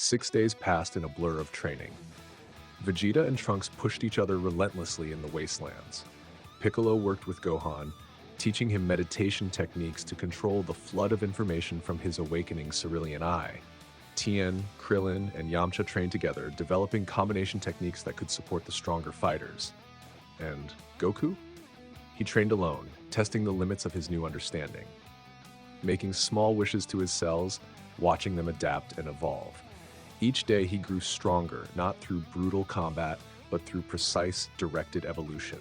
6 days passed in a blur of training. Vegeta and Trunks pushed each other relentlessly in the wastelands. Piccolo worked with Gohan, teaching him meditation techniques to control the flood of information from his awakening Cerealian eye. Tien, Krillin, and Yamcha trained together, developing combination techniques that could support the stronger fighters. And Goku? He trained alone, testing the limits of his new understanding. Making small wishes to his cells, watching them adapt and evolve. Each day he grew stronger, not through brutal combat, but through precise, directed evolution.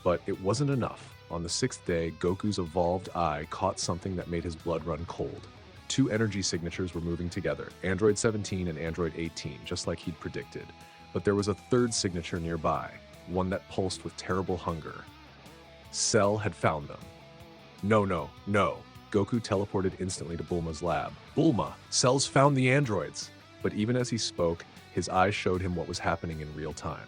But it wasn't enough. On the 6th day, Goku's evolved eye caught something that made his blood run cold. 2 energy signatures were moving together, Android 17 and Android 18, just like he'd predicted. But there was a 3rd signature nearby, one that pulsed with terrible hunger. Cell had found them. No. Goku teleported instantly to Bulma's lab. Bulma, Cell's found the androids! But even as he spoke, his eyes showed him what was happening in real time.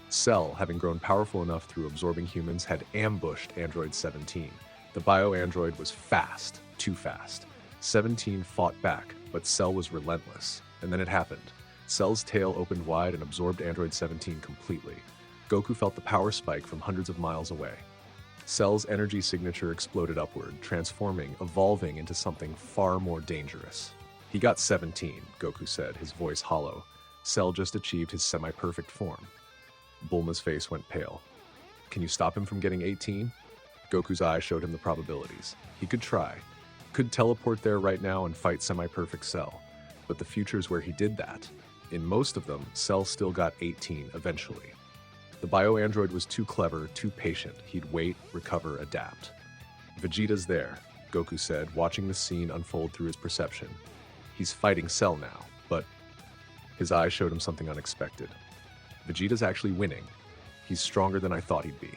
Cell, having grown powerful enough through absorbing humans, had ambushed Android 17. The bio-android was fast, too fast. 17 fought back, but Cell was relentless. And then it happened. Cell's tail opened wide and absorbed Android 17 completely. Goku felt the power spike from hundreds of miles away. Cell's energy signature exploded upward, transforming, evolving into something far more dangerous. He got 17, Goku said, his voice hollow. Cell just achieved his semi-perfect form. Bulma's face went pale. Can you stop him from getting 18? Goku's eye showed him the probabilities. He could try. Could teleport there right now and fight semi-perfect Cell. But the future's where he did that. In most of them, Cell still got 18 eventually. The bio-android was too clever, too patient. He'd wait, recover, adapt. Vegeta's there, Goku said, watching the scene unfold through his perception. He's fighting Cell now, but his eyes showed him something unexpected. Vegeta's actually winning. He's stronger than I thought he'd be.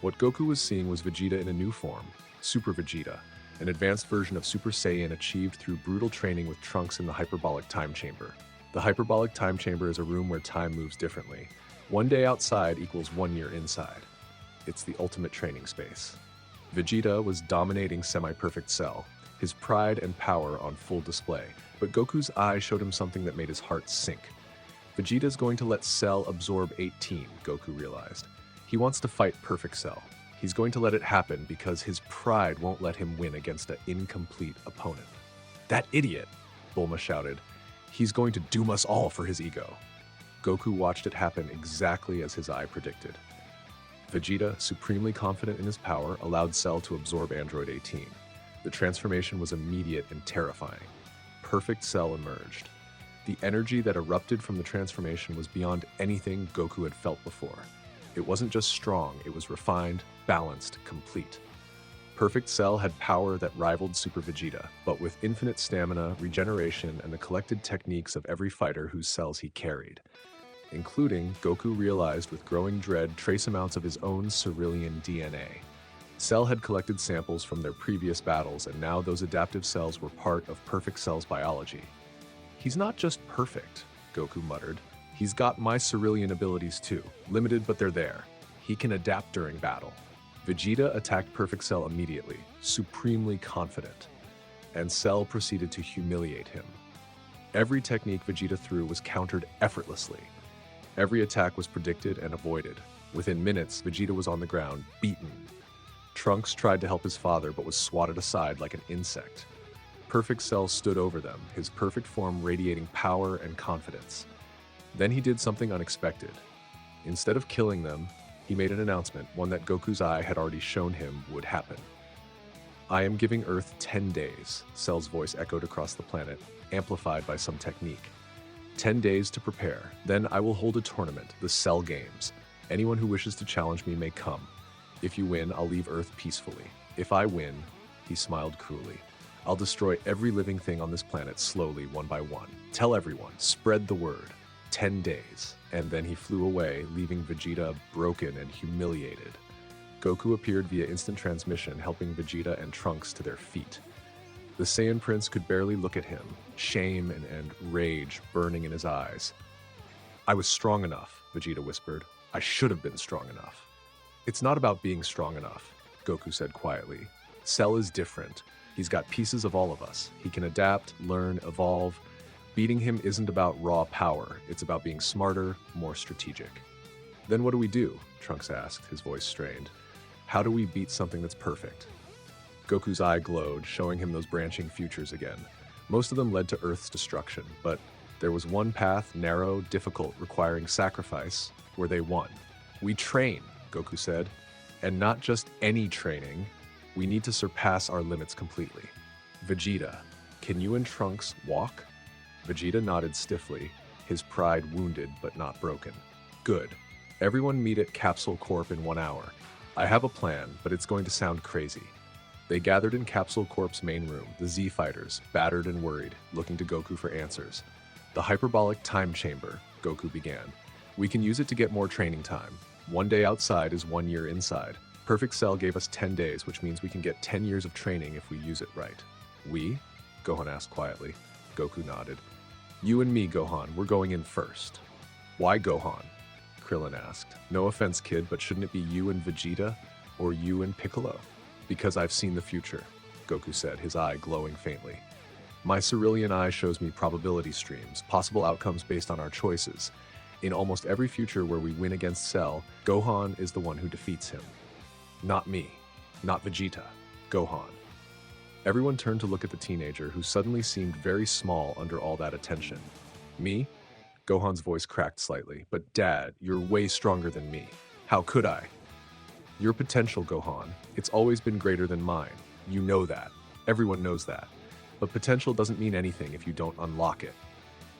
What Goku was seeing was Vegeta in a new form, Super Vegeta, an advanced version of Super Saiyan achieved through brutal training with Trunks in the hyperbolic time chamber. The hyperbolic time chamber is a room where time moves differently. 1 day outside equals 1 year inside. It's the ultimate training space. Vegeta was dominating semi-perfect Cell, his pride and power on full display, but Goku's eye showed him something that made his heart sink. Vegeta's going to let Cell absorb 18, Goku realized. He wants to fight perfect Cell. He's going to let it happen because his pride won't let him win against an incomplete opponent. That idiot, Bulma shouted. He's going to doom us all for his ego. Goku watched it happen exactly as his eye predicted. Vegeta, supremely confident in his power, allowed Cell to absorb Android 18. The transformation was immediate and terrifying. Perfect Cell emerged. The energy that erupted from the transformation was beyond anything Goku had felt before. It wasn't just strong, it was refined, balanced, complete. Perfect Cell had power that rivaled Super Vegeta, but with infinite stamina, regeneration, and the collected techniques of every fighter whose cells he carried. Including, Goku realized with growing dread, trace amounts of his own Cerealian DNA. Cell had collected samples from their previous battles, and now those adaptive cells were part of Perfect Cell's biology. He's not just perfect, Goku muttered. He's got my Cerealian abilities too, limited but they're there. He can adapt during battle. Vegeta attacked Perfect Cell immediately, supremely confident, and Cell proceeded to humiliate him. Every technique Vegeta threw was countered effortlessly. Every attack was predicted and avoided. Within minutes, Vegeta was on the ground, beaten. Trunks tried to help his father but was swatted aside like an insect. Perfect Cell stood over them, his perfect form radiating power and confidence. Then he did something unexpected. Instead of killing them, he made an announcement, one that Goku's eye had already shown him would happen. I am giving Earth 10 days, Cell's voice echoed across the planet, amplified by some technique. 10 days to prepare, then I will hold a tournament, the Cell Games. Anyone who wishes to challenge me may come. If you win, I'll leave Earth peacefully. If I win, he smiled cruelly, I'll destroy every living thing on this planet slowly, one by one. Tell everyone, spread the word. 10 days. And then he flew away, leaving Vegeta broken and humiliated. Goku appeared via instant transmission, helping Vegeta and Trunks to their feet. The Saiyan Prince could barely look at him, shame and rage burning in his eyes. I was strong enough, Vegeta whispered. I should have been strong enough. It's not about being strong enough, Goku said quietly. Cell is different. He's got pieces of all of us. He can adapt, learn, evolve. Beating him isn't about raw power, it's about being smarter, more strategic. Then what do we do? Trunks asked, his voice strained. How do we beat something that's perfect? Goku's eye glowed, showing him those branching futures again. Most of them led to Earth's destruction, but there was one path, narrow, difficult, requiring sacrifice, where they won. We train, Goku said, and not just any training. We need to surpass our limits completely. Vegeta, can you and Trunks walk? Vegeta nodded stiffly, his pride wounded but not broken. Good. Everyone meet at Capsule Corp in 1 hour. I have a plan, but it's going to sound crazy. They gathered in Capsule Corp's main room, the Z Fighters, battered and worried, looking to Goku for answers. The hyperbolic time chamber, Goku began. We can use it to get more training time. 1 day outside is 1 year inside. Perfect Cell gave us 10 days, which means we can get 10 years of training if we use it right. We? Gohan asked quietly. Goku nodded. You and me, Gohan, we're going in first. Why Gohan? Krillin asked. No offense, kid, but shouldn't it be you and Vegeta, or you and Piccolo? Because I've seen the future, Goku said, his eye glowing faintly. My cerulean eye shows me probability streams, possible outcomes based on our choices. In almost every future where we win against Cell, Gohan is the one who defeats him. Not me. Not Vegeta. Gohan. Everyone turned to look at the teenager, who suddenly seemed very small under all that attention. Me? Gohan's voice cracked slightly. But Dad, you're way stronger than me. How could I? Your potential, Gohan, it's always been greater than mine. You know that. Everyone knows that. But potential doesn't mean anything if you don't unlock it.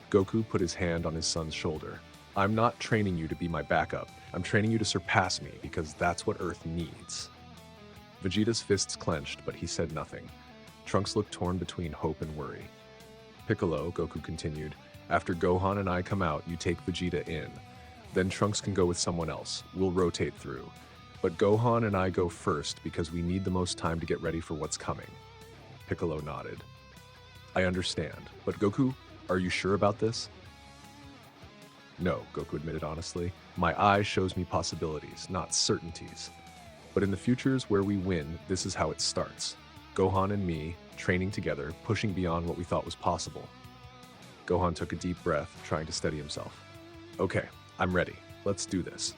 Goku put his hand on his son's shoulder. I'm not training you to be my backup. I'm training you to surpass me, because that's what Earth needs. Vegeta's fists clenched, but he said nothing. Trunks looked torn between hope and worry. Piccolo, Goku continued, after Gohan and I come out, you take Vegeta in. Then Trunks can go with someone else. We'll rotate through. But Gohan and I go first because we need the most time to get ready for what's coming. Piccolo nodded. I understand. But Goku, are you sure about this? No, Goku admitted honestly. My eye shows me possibilities, not certainties. But in the futures where we win, this is how it starts. Gohan and me, training together, pushing beyond what we thought was possible. Gohan took a deep breath, trying to steady himself. Okay, I'm ready. Let's do this.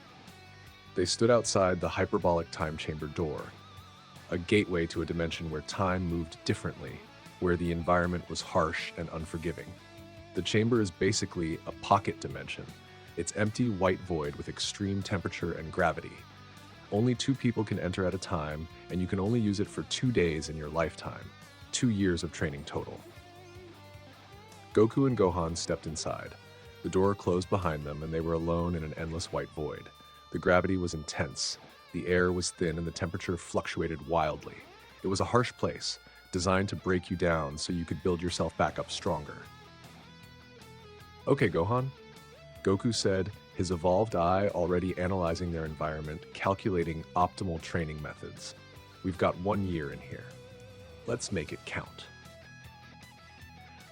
They stood outside the hyperbolic time chamber door, a gateway to a dimension where time moved differently, where the environment was harsh and unforgiving. The chamber is basically a pocket dimension. It's empty white void with extreme temperature and gravity. Only 2 people can enter at a time, and you can only use it for 2 days in your lifetime. 2 years of training total. Goku and Gohan stepped inside. The door closed behind them, and they were alone in an endless white void. The gravity was intense, the air was thin, and the temperature fluctuated wildly. It was a harsh place, designed to break you down so you could build yourself back up stronger. Okay, Gohan, Goku said, his evolved eye already analyzing their environment, calculating optimal training methods. We've got 1 year in here. Let's make it count.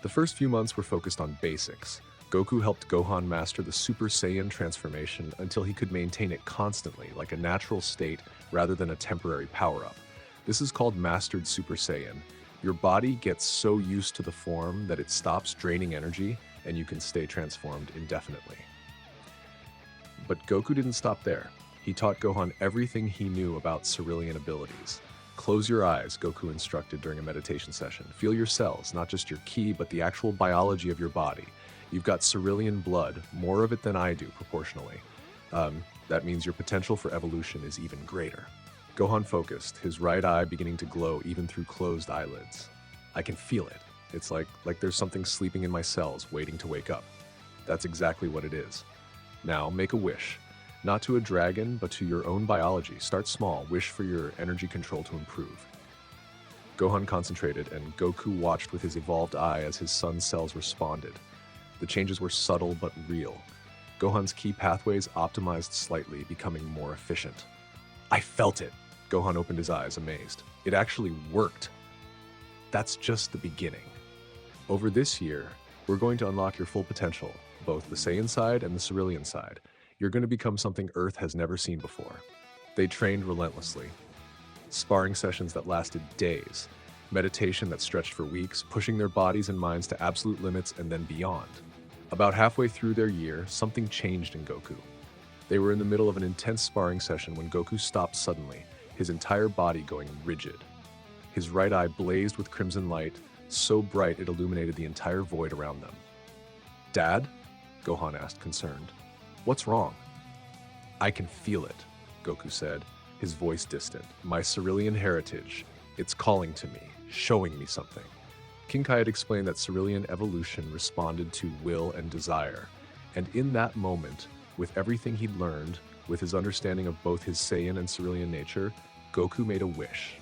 The first few months were focused on basics. Goku helped Gohan master the Super Saiyan transformation until he could maintain it constantly, like a natural state rather than a temporary power-up. This is called Mastered Super Saiyan. Your body gets so used to the form that it stops draining energy, and you can stay transformed indefinitely. But Goku didn't stop there. He taught Gohan everything he knew about Cerealian abilities. Close your eyes, Goku instructed during a meditation session. Feel your cells, not just your ki, but the actual biology of your body. You've got Cerealian blood, more of it than I do, proportionally. That means your potential for evolution is even greater. Gohan focused, his right eye beginning to glow even through closed eyelids. I can feel it. It's like there's something sleeping in my cells, waiting to wake up. That's exactly what it is. Now, make a wish. Not to a dragon, but to your own biology. Start small, wish for your energy control to improve. Gohan concentrated, and Goku watched with his evolved eye as his son's cells responded. The changes were subtle but real. Gohan's key pathways optimized slightly, becoming more efficient. I felt it! Gohan opened his eyes, amazed. It actually worked. That's just the beginning. Over this year, we're going to unlock your full potential, both the Saiyan side and the Cerealian side. You're going to become something Earth has never seen before. They trained relentlessly. Sparring sessions that lasted days. Meditation that stretched for weeks, pushing their bodies and minds to absolute limits and then beyond. About halfway through their year, something changed in Goku. They were in the middle of an intense sparring session when Goku stopped suddenly, his entire body going rigid. His right eye blazed with crimson light, so bright it illuminated the entire void around them. "Dad?" Gohan asked, concerned. "What's wrong?" "I can feel it," Goku said, his voice distant. "My Cerealian heritage. It's calling to me, showing me something." King Kai had explained that Cerealian evolution responded to will and desire, and in that moment, with everything he'd learned, with his understanding of both his Saiyan and Cerealian nature, Goku made a wish.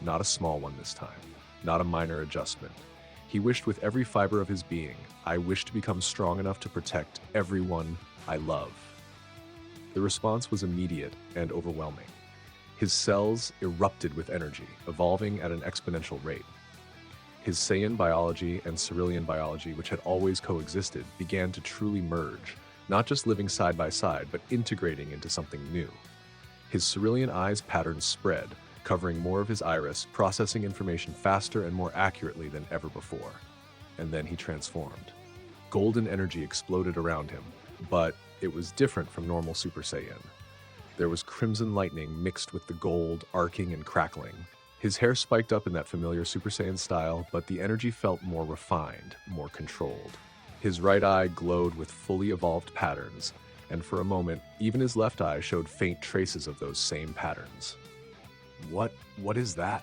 Not a small one this time, not a minor adjustment. He wished with every fiber of his being, "I wish to become strong enough to protect everyone I love." The response was immediate and overwhelming. His cells erupted with energy, evolving at an exponential rate. His Saiyan biology and Cerealian biology, which had always coexisted, began to truly merge, not just living side by side, but integrating into something new. His Cerealian eyes patterns spread, covering more of his iris, processing information faster and more accurately than ever before. And then he transformed. Golden energy exploded around him, but it was different from normal Super Saiyan. There was crimson lightning mixed with the gold, arcing and crackling. His hair spiked up in that familiar Super Saiyan style, but the energy felt more refined, more controlled. His right eye glowed with fully evolved patterns, and for a moment, even his left eye showed faint traces of those same patterns. What is that?"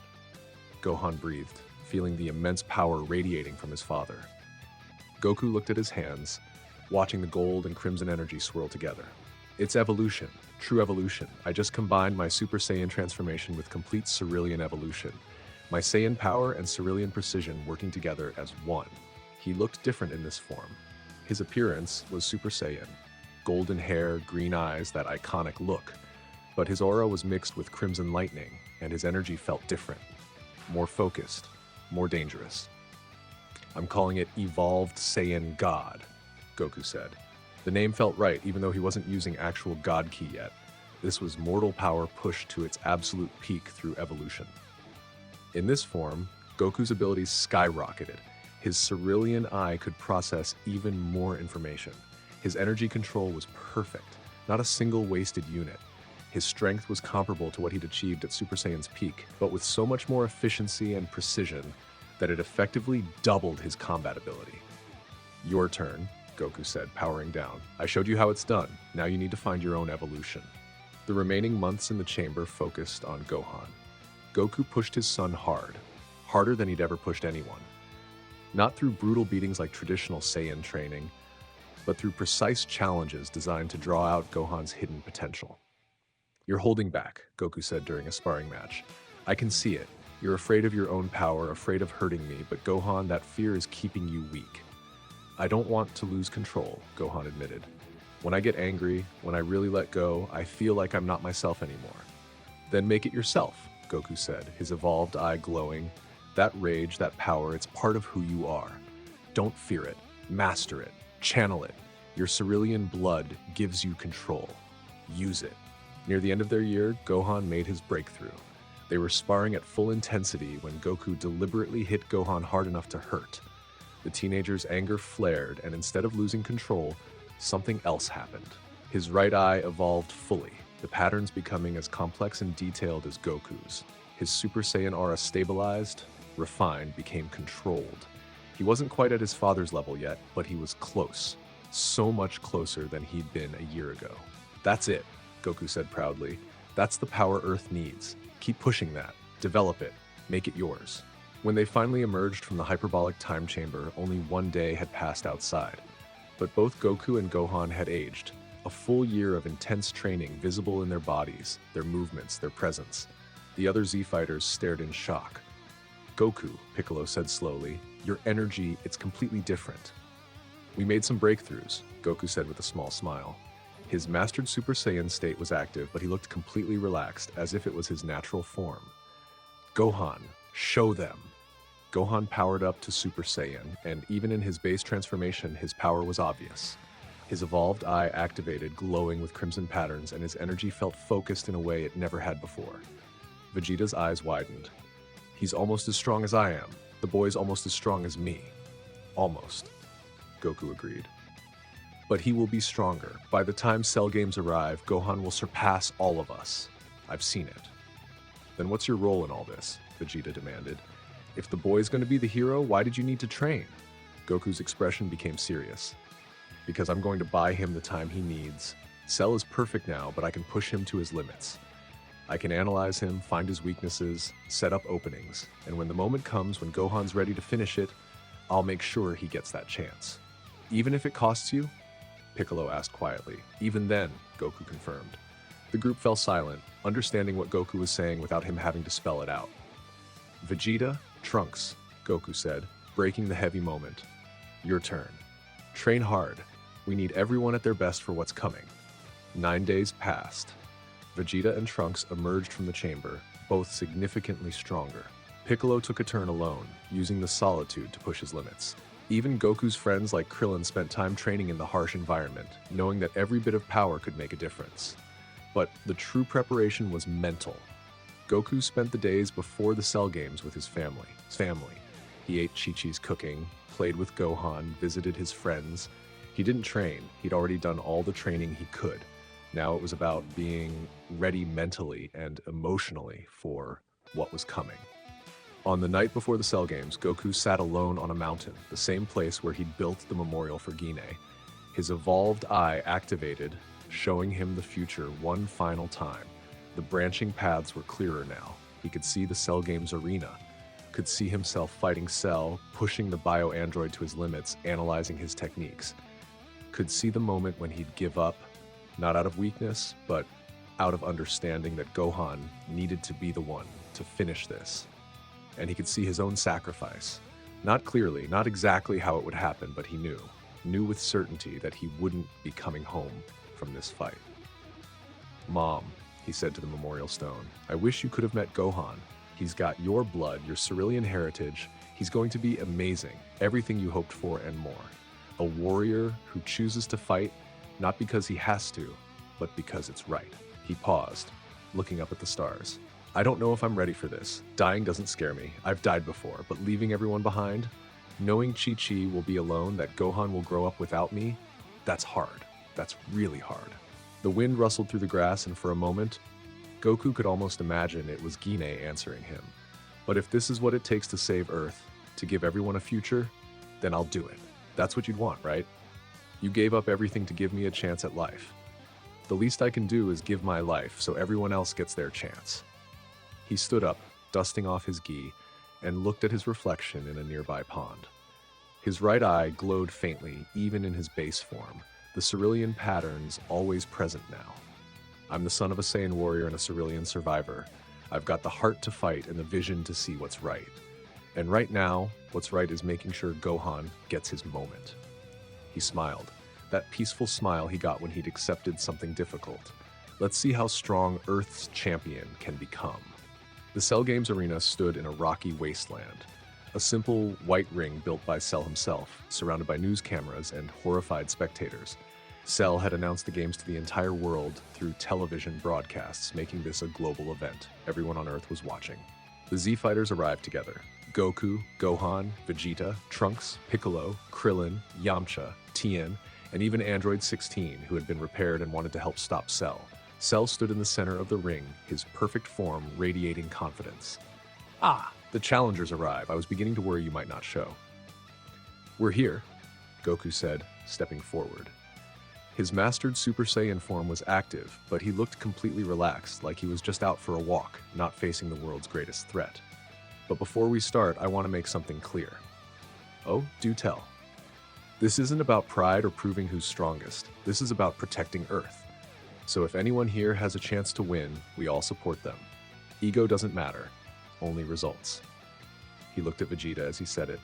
Gohan breathed, feeling the immense power radiating from his father. Goku looked at his hands, watching the gold and crimson energy swirl together. "It's evolution, true evolution. I just combined my Super Saiyan transformation with complete Cerealian evolution. My Saiyan power and Cerealian precision working together as one." He looked different in this form. His appearance was Super Saiyan. Golden hair, green eyes, that iconic look. But his aura was mixed with crimson lightning, and his energy felt different. More focused, more dangerous. "I'm calling it Evolved Saiyan God," Goku said. The name felt right, even though he wasn't using actual God Ki yet. This was mortal power pushed to its absolute peak through evolution. In this form, Goku's abilities skyrocketed. His Cerealian eye could process even more information. His energy control was perfect, not a single wasted unit. His strength was comparable to what he'd achieved at Super Saiyan's peak, but with so much more efficiency and precision that it effectively doubled his combat ability. "Your turn," Goku said, powering down. "I showed you how it's done. Now you need to find your own evolution." The remaining months in the chamber focused on Gohan. Goku pushed his son hard, harder than he'd ever pushed anyone. Not through brutal beatings like traditional Saiyan training, but through precise challenges designed to draw out Gohan's hidden potential. "You're holding back," Goku said during a sparring match. "I can see it. You're afraid of your own power, afraid of hurting me, but Gohan, that fear is keeping you weak." "I don't want to lose control," Gohan admitted. "When I get angry, when I really let go, I feel like I'm not myself anymore." "Then make it yourself," Goku said, his evolved eye glowing. "That rage, that power, it's part of who you are. Don't fear it. Master it. Channel it. Your Cerealian blood gives you control. Use it." Near the end of their year, Gohan made his breakthrough. They were sparring at full intensity when Goku deliberately hit Gohan hard enough to hurt. The teenager's anger flared, and instead of losing control, something else happened. His right eye evolved fully, the patterns becoming as complex and detailed as Goku's. His Super Saiyan aura stabilized, refined, became controlled. He wasn't quite at his father's level yet, but he was close. So much closer than he'd been a year ago. "That's it," Goku said proudly. "That's the power Earth needs. Keep pushing that. Develop it. Make it yours." When they finally emerged from the hyperbolic time chamber, only one day had passed outside. But both Goku and Gohan had aged. A full year of intense training visible in their bodies, their movements, their presence. The other Z-fighters stared in shock. "Goku," Piccolo said slowly, "your energy, it's completely different." "We made some breakthroughs," Goku said with a small smile. His mastered Super Saiyan state was active, but he looked completely relaxed, as if it was his natural form. "Gohan, show them." Gohan powered up to Super Saiyan, and even in his base transformation, his power was obvious. His evolved eye activated, glowing with crimson patterns, and his energy felt focused in a way it never had before. Vegeta's eyes widened. He's almost as strong as I am. The boy's almost as strong as me. Almost, Goku agreed. But he will be stronger. By the time Cell Games arrive, Gohan will surpass all of us. I've seen it. Then what's your role in all this? Vegeta demanded. If the boy's going to be the hero, why did you need to train? Goku's expression became serious. Because I'm going to buy him the time he needs. Cell is perfect now, but I can push him to his limits. I can analyze him, find his weaknesses, set up openings, and when the moment comes when Gohan's ready to finish it, I'll make sure he gets that chance. Even if it costs you? Piccolo asked quietly. Even then, Goku confirmed. The group fell silent, understanding what Goku was saying without him having to spell it out. Vegeta, Trunks, Goku said, breaking the heavy moment. Your turn. Train hard. We need everyone at their best for what's coming. 9 days passed. Vegeta and Trunks emerged from the chamber, both significantly stronger. Piccolo took a turn alone, using the solitude to push his limits. Even Goku's friends like Krillin spent time training in the harsh environment, knowing that every bit of power could make a difference. But the true preparation was mental. Goku spent the days before the Cell Games with his family. He ate Chi-Chi's cooking, played with Gohan, visited his friends. He didn't train. He'd already done all the training he could. Now it was about being ready mentally and emotionally for what was coming. On the night before the Cell Games, Goku sat alone on a mountain, the same place where he'd built the memorial for Gine. His evolved eye activated, showing him the future one final time. The branching paths were clearer now. He could see the Cell Games arena, could see himself fighting Cell, pushing the bio-android to his limits, analyzing his techniques. Could see the moment when he'd give up, not out of weakness, but out of understanding that Gohan needed to be the one to finish this. And he could see his own sacrifice. Not clearly, not exactly how it would happen, but he knew with certainty that he wouldn't be coming home from this fight. Mom, he said to the memorial stone, I wish you could have met Gohan. He's got your blood, your Cerealian heritage. He's going to be amazing, everything you hoped for and more. A warrior who chooses to fight, not because he has to, but because it's right. He paused, looking up at the stars. I don't know if I'm ready for this. Dying doesn't scare me. I've died before, but leaving everyone behind, knowing Chi-Chi will be alone, that Gohan will grow up without me, that's hard. That's really hard. The wind rustled through the grass, and for a moment, Goku could almost imagine it was Gine answering him. But if this is what it takes to save Earth, to give everyone a future, then I'll do it. That's what you'd want, right? You gave up everything to give me a chance at life. The least I can do is give my life so everyone else gets their chance. He stood up, dusting off his gi, and looked at his reflection in a nearby pond. His right eye glowed faintly, even in his base form, the Cerealian patterns always present now. I'm the son of a Saiyan warrior and a Cerealian survivor. I've got the heart to fight and the vision to see what's right. And right now, what's right is making sure Gohan gets his moment. He smiled, that peaceful smile he got when he'd accepted something difficult. Let's see how strong Earth's champion can become. The Cell Games arena stood in a rocky wasteland, a simple white ring built by Cell himself, surrounded by news cameras and horrified spectators. Cell had announced the games to the entire world through television broadcasts, making this a global event. Everyone on Earth was watching. The Z-Fighters arrived together. Goku, Gohan, Vegeta, Trunks, Piccolo, Krillin, Yamcha, Tien, and even Android 16, who had been repaired and wanted to help stop Cell. Cell stood in the center of the ring, his perfect form radiating confidence. Ah, the challengers arrive. I was beginning to worry you might not show. We're here, Goku said, stepping forward. His mastered Super Saiyan form was active, but he looked completely relaxed, like he was just out for a walk, not facing the world's greatest threat. But before we start, I want to make something clear. Oh, do tell. This isn't about pride or proving who's strongest. This is about protecting Earth. So if anyone here has a chance to win, we all support them. Ego doesn't matter, only results. He looked at Vegeta as he said it.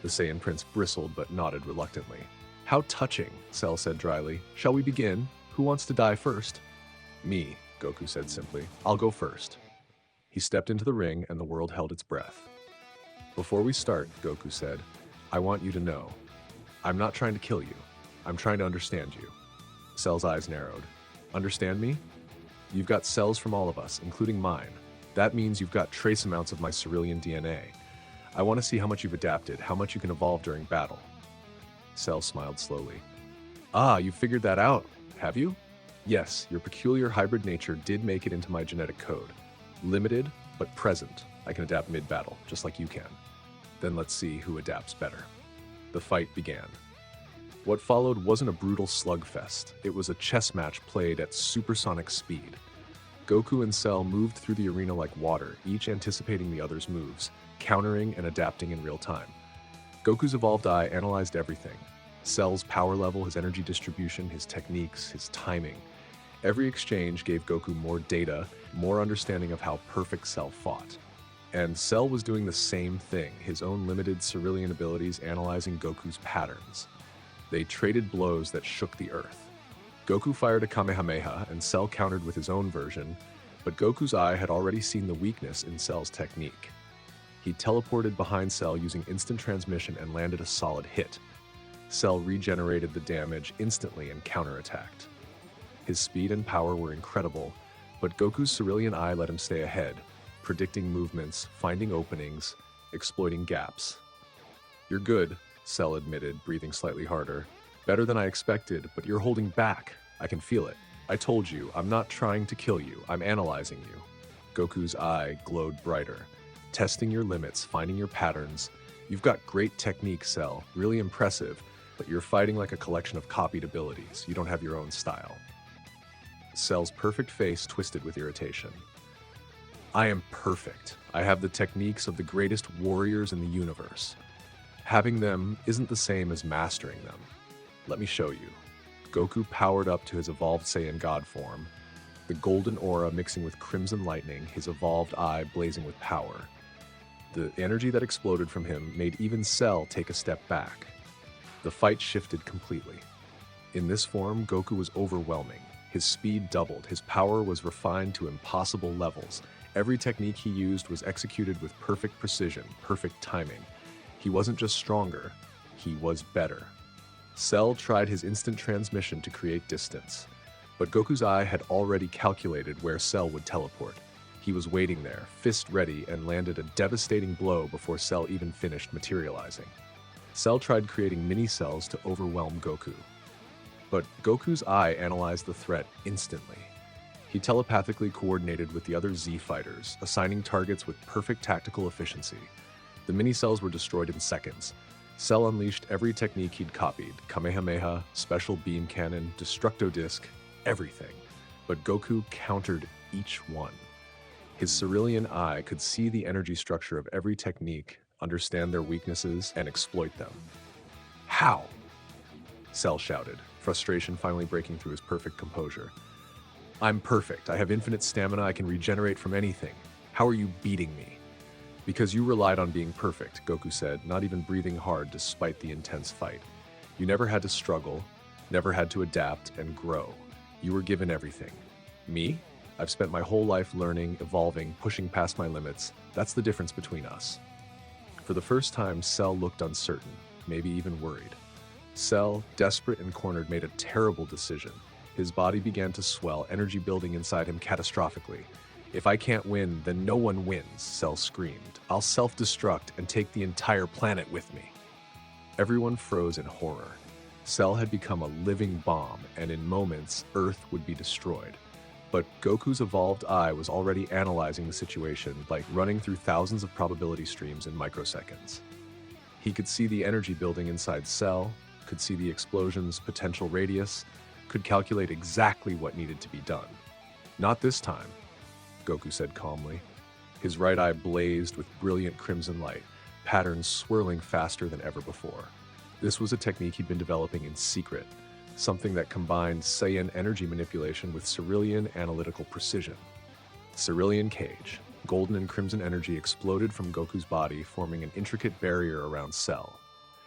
The Saiyan Prince bristled but nodded reluctantly. How touching, Cell said dryly. Shall we begin? Who wants to die first? Me, Goku said simply. I'll go first. He stepped into the ring and the world held its breath. Before we start, Goku said, I want you to know. I'm not trying to kill you. I'm trying to understand you. Cell's eyes narrowed. Understand me? You've got cells from all of us, including mine. That means you've got trace amounts of my Cerealian DNA. I want to see how much you've adapted, how much you can evolve during battle. Cell smiled slowly. Ah, you figured that out, have you? Yes, your peculiar hybrid nature did make it into my genetic code. Limited, but present. I can adapt mid-battle, just like you can. Then let's see who adapts better. The fight began. What followed wasn't a brutal slugfest. It was a chess match played at supersonic speed. Goku and Cell moved through the arena like water, each anticipating the other's moves, countering and adapting in real time. Goku's evolved eye analyzed everything. Cell's power level, his energy distribution, his techniques, his timing. Every exchange gave Goku more data, more understanding of how perfect Cell fought. And Cell was doing the same thing, his own limited Cerealian abilities analyzing Goku's patterns. They traded blows that shook the earth. Goku fired a Kamehameha and Cell countered with his own version, but Goku's eye had already seen the weakness in Cell's technique. He teleported behind Cell using instant transmission and landed a solid hit. Cell regenerated the damage instantly and counterattacked. His speed and power were incredible, but Goku's Cerealian eye let him stay ahead, predicting movements, finding openings, exploiting gaps. You're good, Cell admitted, breathing slightly harder. Better than I expected, but you're holding back. I can feel it. I told you, I'm not trying to kill you, I'm analyzing you. Goku's eye glowed brighter. Testing your limits, finding your patterns. You've got great technique, Cell, really impressive, but you're fighting like a collection of copied abilities. You don't have your own style. Cell's perfect face twisted with irritation. I am perfect. I have the techniques of the greatest warriors in the universe. Having them isn't the same as mastering them. Let me show you. Goku powered up to his evolved Saiyan God form, the golden aura mixing with crimson lightning, his evolved eye blazing with power. The energy that exploded from him made even Cell take a step back. The fight shifted completely. In this form, Goku was overwhelming. His speed doubled, his power was refined to impossible levels. Every technique he used was executed with perfect precision, perfect timing. He wasn't just stronger, he was better. Cell tried his instant transmission to create distance, but Goku's eye had already calculated where Cell would teleport. He was waiting there, fist ready, and landed a devastating blow before Cell even finished materializing. Cell tried creating mini-cells to overwhelm Goku. But Goku's eye analyzed the threat instantly. He telepathically coordinated with the other Z fighters, assigning targets with perfect tactical efficiency. The mini-cells were destroyed in seconds. Cell unleashed every technique he'd copied, Kamehameha, special beam cannon, Destructo Disc, everything. But Goku countered each one. His Cerealian eye could see the energy structure of every technique, understand their weaknesses, and exploit them. How? Cell shouted, frustration finally breaking through his perfect composure. I'm perfect. I have infinite stamina. I can regenerate from anything. How are you beating me? Because you relied on being perfect, Goku said, not even breathing hard despite the intense fight. You never had to struggle, never had to adapt and grow. You were given everything. Me? I've spent my whole life learning, evolving, pushing past my limits. That's the difference between us. For the first time, Cell looked uncertain, maybe even worried. Cell, desperate and cornered, made a terrible decision. His body began to swell, energy building inside him catastrophically. If I can't win, then no one wins, Cell screamed. I'll self-destruct and take the entire planet with me. Everyone froze in horror. Cell had become a living bomb, and in moments, Earth would be destroyed. But Goku's evolved eye was already analyzing the situation, like running through thousands of probability streams in microseconds. He could see the energy building inside Cell, could see the explosion's potential radius, could calculate exactly what needed to be done. Not this time, Goku said calmly. His right eye blazed with brilliant crimson light, patterns swirling faster than ever before. This was a technique he'd been developing in secret, something that combined Saiyan energy manipulation with Cerealian analytical precision. Cerealian Cage. Golden and crimson energy exploded from Goku's body, forming an intricate barrier around Cell.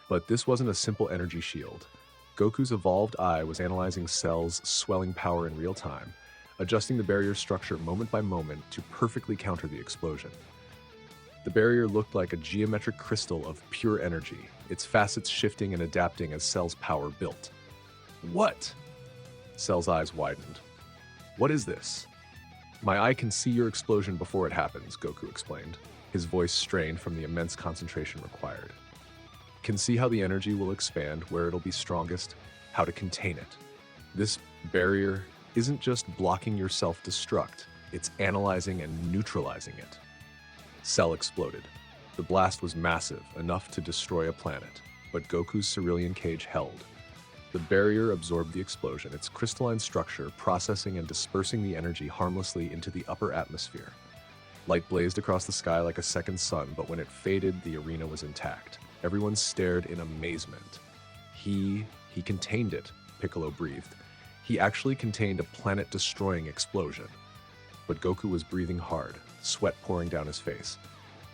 But this wasn't a simple energy shield. Goku's evolved eye was analyzing Cell's swelling power in real time, adjusting the barrier structure moment by moment to perfectly counter the explosion. The barrier looked like a geometric crystal of pure energy, its facets shifting and adapting as Cell's power built. What? Cell's eyes widened. What is this? My eye can see your explosion before it happens, Goku explained, his voice strained from the immense concentration required. Can see how the energy will expand, where it'll be strongest, how to contain it. This barrier isn't just blocking your self-destruct, it's analyzing and neutralizing it. Cell exploded. The blast was massive, enough to destroy a planet, but Goku's cerealian cage held. The barrier absorbed the explosion, its crystalline structure processing and dispersing the energy harmlessly into the upper atmosphere. Light blazed across the sky like a second sun, but when it faded, the arena was intact. Everyone stared in amazement. He contained it, Piccolo breathed. He actually contained a planet-destroying explosion. But Goku was breathing hard, sweat pouring down his face.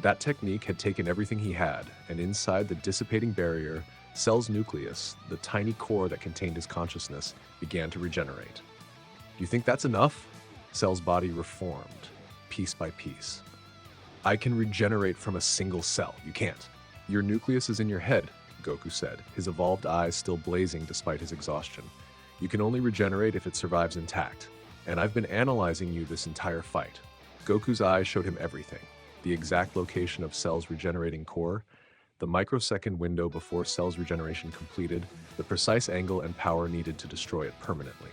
That technique had taken everything he had, and inside the dissipating barrier, Cell's nucleus, the tiny core that contained his consciousness, began to regenerate. You think that's enough? Cell's body reformed, piece by piece. I can regenerate from a single cell. You can't. Your nucleus is in your head, Goku said, his evolved eyes still blazing despite his exhaustion. You can only regenerate if it survives intact. And I've been analyzing you this entire fight. Goku's eyes showed him everything. The exact location of Cell's regenerating core, the microsecond window before Cell's regeneration completed, the precise angle and power needed to destroy it permanently.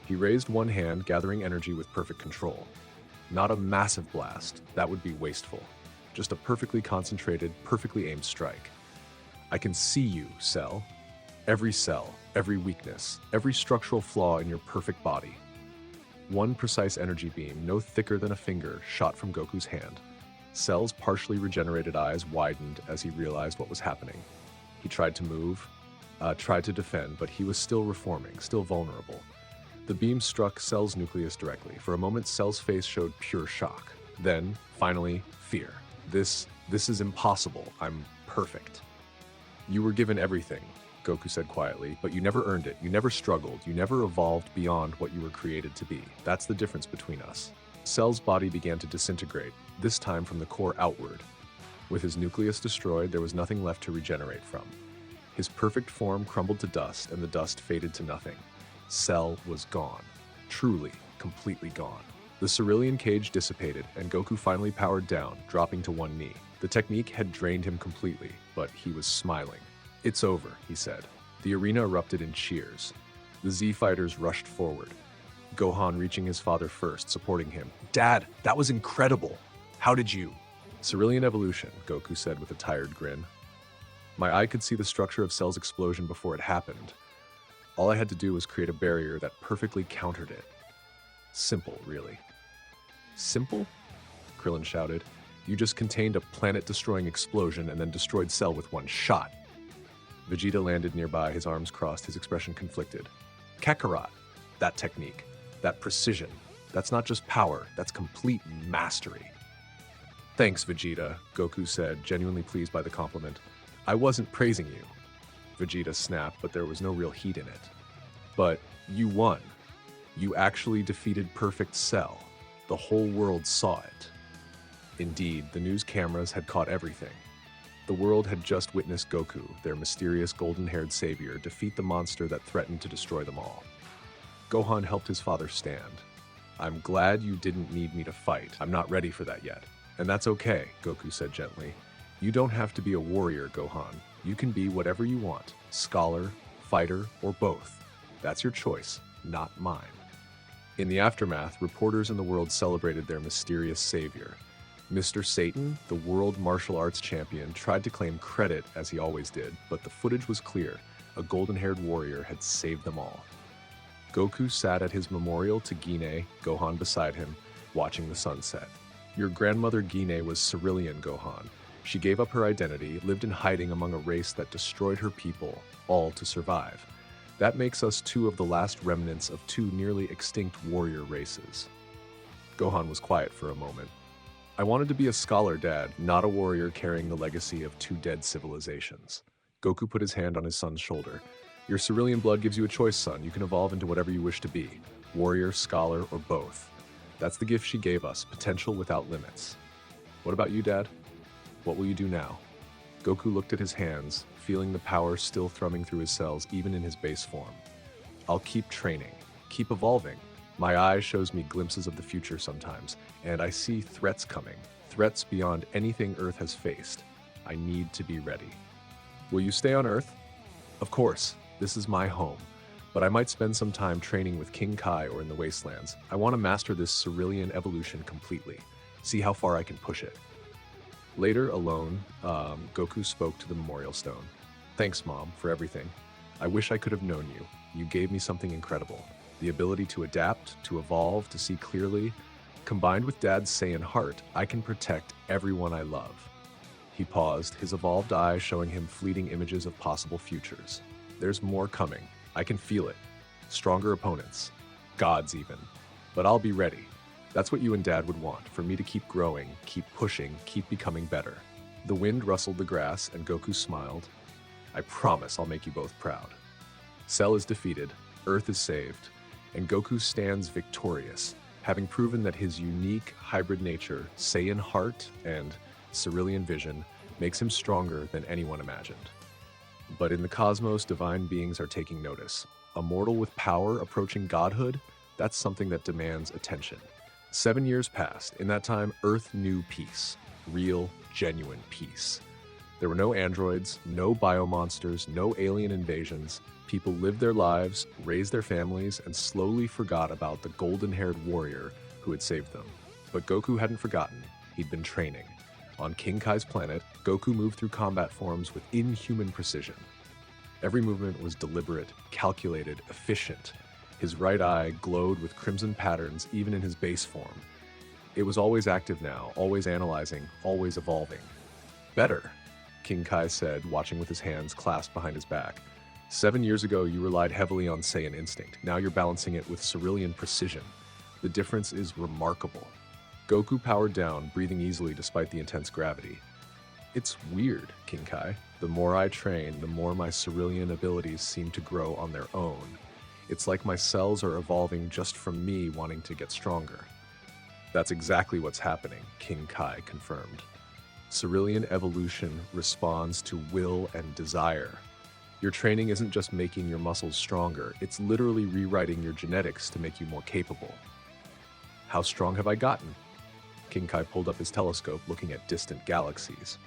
He raised one hand, gathering energy with perfect control. Not a massive blast, that would be wasteful. Just a perfectly concentrated, perfectly aimed strike. I can see you, Cell. Every cell, every weakness, every structural flaw in your perfect body. One precise energy beam, no thicker than a finger, shot from Goku's hand. Cell's partially regenerated eyes widened as he realized what was happening. He tried to move, tried to defend, but he was still reforming, still vulnerable. The beam struck Cell's nucleus directly. For a moment, Cell's face showed pure shock. Then, finally, fear. This is impossible. I'm perfect. You were given everything, Goku said quietly, but you never earned it. You never struggled. You never evolved beyond what you were created to be. That's the difference between us. Cell's body began to disintegrate, this time from the core outward. With his nucleus destroyed, there was nothing left to regenerate from. His perfect form crumbled to dust, and the dust faded to nothing. Cell was gone. Truly, completely gone. The cerealian cage dissipated, and Goku finally powered down, dropping to one knee. The technique had drained him completely, but he was smiling. It's over, he said. The arena erupted in cheers. The Z-fighters rushed forward. Gohan reaching his father first, supporting him. Dad, that was incredible. How did you? Cerealian evolution, Goku said with a tired grin. My eye could see the structure of Cell's explosion before it happened. All I had to do was create a barrier that perfectly countered it. Simple, really. Simple? Krillin shouted. You just contained a planet-destroying explosion and then destroyed Cell with one shot. Vegeta landed nearby, his arms crossed, his expression conflicted. Kakarot, that technique, that precision, that's not just power, that's complete mastery. Thanks, Vegeta, Goku said, genuinely pleased by the compliment. I wasn't praising you. Vegeta snapped, but there was no real heat in it. But you won. You actually defeated Perfect Cell. The whole world saw it. Indeed, the news cameras had caught everything. The world had just witnessed Goku, their mysterious golden-haired savior, defeat the monster that threatened to destroy them all. Gohan helped his father stand. I'm glad you didn't need me to fight. I'm not ready for that yet. And that's okay, Goku said gently. You don't have to be a warrior, Gohan. You can be whatever you want, scholar, fighter, or both. That's your choice, not mine. In the aftermath, reporters in the world celebrated their mysterious savior. Mr. Satan, the world martial arts champion, tried to claim credit as he always did, but the footage was clear. A golden-haired warrior had saved them all. Goku sat at his memorial to Gine, Gohan beside him, watching the sunset. Your grandmother Gine was Cerealian, Gohan. She gave up her identity, lived in hiding among a race that destroyed her people, all to survive. That makes us two of the last remnants of two nearly extinct warrior races. Gohan was quiet for a moment. I wanted to be a scholar, Dad, not a warrior carrying the legacy of two dead civilizations. Goku put his hand on his son's shoulder. Your Cerealian blood gives you a choice, son. You can evolve into whatever you wish to be. Warrior, scholar, or both. That's the gift she gave us, potential without limits. What about you, Dad? What will you do now? Goku looked at his hands, feeling the power still thrumming through his cells even in his base form. I'll keep training, keep evolving. My eye shows me glimpses of the future sometimes, and I see threats coming, threats beyond anything Earth has faced. I need to be ready. Will you stay on Earth? Of course, this is my home, but I might spend some time training with King Kai or in the Wastelands. I want to master this Cerealian evolution completely, see how far I can push it. Later, alone, Goku spoke to the memorial stone. Thanks, Mom, for everything. I wish I could have known you. You gave me something incredible. The ability to adapt, to evolve, to see clearly. Combined with Dad's Saiyan heart, I can protect everyone I love. He paused, his evolved eye showing him fleeting images of possible futures. There's more coming. I can feel it. Stronger opponents. Gods even. But I'll be ready. That's what you and Dad would want, for me to keep growing, keep pushing, keep becoming better. The wind rustled the grass, and Goku smiled. I promise I'll make you both proud. Cell is defeated, Earth is saved, and Goku stands victorious, having proven that his unique hybrid nature, Saiyan heart, and Cerealian vision makes him stronger than anyone imagined. But in the cosmos, divine beings are taking notice. A mortal with power approaching godhood, that's something that demands attention. 7 years passed. In that time, Earth knew peace. Real, genuine peace. There were no androids, no biomonsters, no alien invasions. People lived their lives, raised their families, and slowly forgot about the golden-haired warrior who had saved them. But Goku hadn't forgotten. He'd been training. On King Kai's planet, Goku moved through combat forms with inhuman precision. Every movement was deliberate, calculated, efficient. His right eye glowed with crimson patterns even in his base form. It was always active now, always analyzing, always evolving. Better, King Kai said, watching with his hands clasped behind his back. 7 years ago, you relied heavily on Saiyan instinct. Now you're balancing it with Cerealian precision. The difference is remarkable. Goku powered down, breathing easily despite the intense gravity. It's weird, King Kai. The more I train, the more my Cerealian abilities seem to grow on their own. It's like my cells are evolving just from me wanting to get stronger. That's exactly what's happening, King Kai confirmed. Cerealian evolution responds to will and desire. Your training isn't just making your muscles stronger, it's literally rewriting your genetics to make you more capable. How strong have I gotten? King Kai pulled up his telescope, looking at distant galaxies.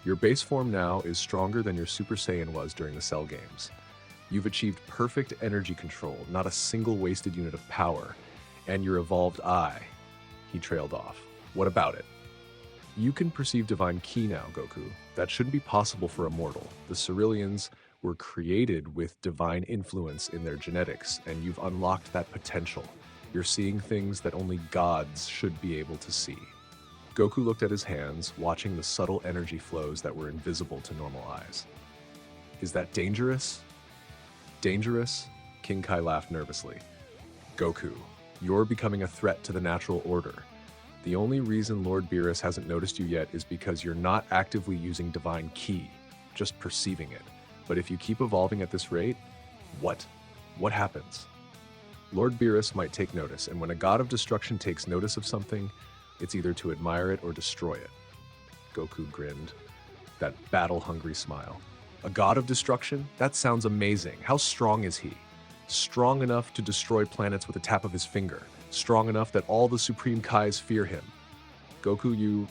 Your base form now is stronger than your Super Saiyan was during the Cell Games. You've achieved perfect energy control, not a single wasted unit of power, and your evolved eye. He trailed off. What about it? You can perceive divine ki now, Goku. That shouldn't be possible for a mortal. The Cerealians were created with divine influence in their genetics, and you've unlocked that potential. You're seeing things that only gods should be able to see. Goku looked at his hands, watching the subtle energy flows that were invisible to normal eyes. Is that dangerous? Dangerous? King Kai laughed nervously. Goku, you're becoming a threat to the natural order. The only reason Lord Beerus hasn't noticed you yet is because you're not actively using divine ki, just perceiving it. But if you keep evolving at this rate, what happens? Lord Beerus might take notice, and when a god of destruction takes notice of something, it's either to admire it or destroy it. Goku grinned, that battle-hungry smile. A god of destruction? That sounds amazing. How strong is he? Strong enough to destroy planets with a tap of his finger. Strong enough that all the Supreme Kais fear him. Goku, you